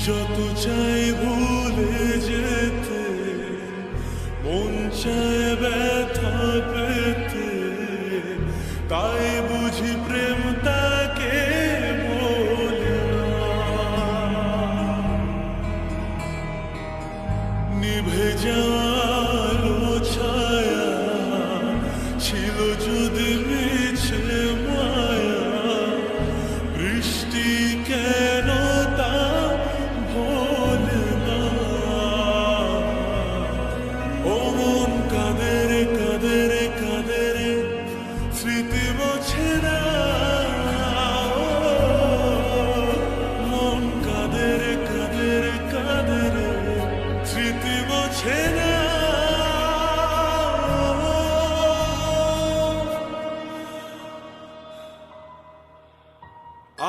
যত চাই ভুলে যেতে, মন চায় ব্যথা পেতে, তাই বুঝি প্রেম তাকে বলে না। নিভে যাওয়ালো ছায়া ছিল যদি মিছে মায়া, বৃষ্টি কেন তা ভোলে না। ও মন কাঁদে রে কাঁদে রে কাঁদে রে, স্মৃতি মোছে না। মন কাঁদে রে কাঁদে রে কাঁদে রে, স্মৃতি মোছে না।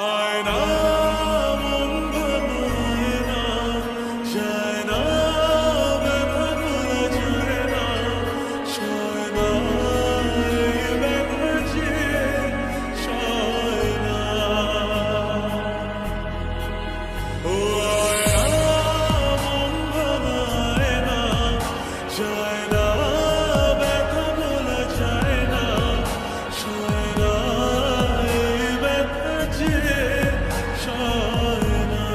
আয়না মন ভাঙায় না, যায় না ব্যথা ভোলা যায় না, সয় না এই ব্যথা যে সয় না। ও আয়না মন ভাঙায় না, যায় না ব্যথা ভোলা যায় না, সয় না এই ব্যথা যে সয় না।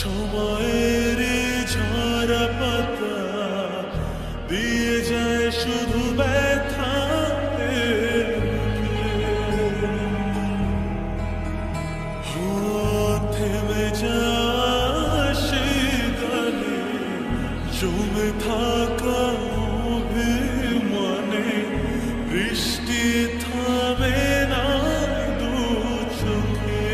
সময়ের ঝরা পাতা দিয়ে যায় শুধু ব্যথা, থেমে যায় সেই গানে জমে থাকা অভিমানে, বৃষ্টি থামে না দু চোখে।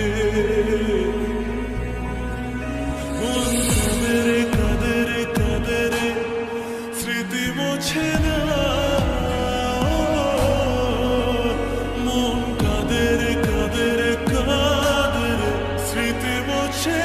মন কাঁদে রে কাঁদে রে কাঁদে রে, স্মৃতি মোছে না। মন কাঁদে রে কাঁদে রে কাঁদে রে, স্মৃতি মোছে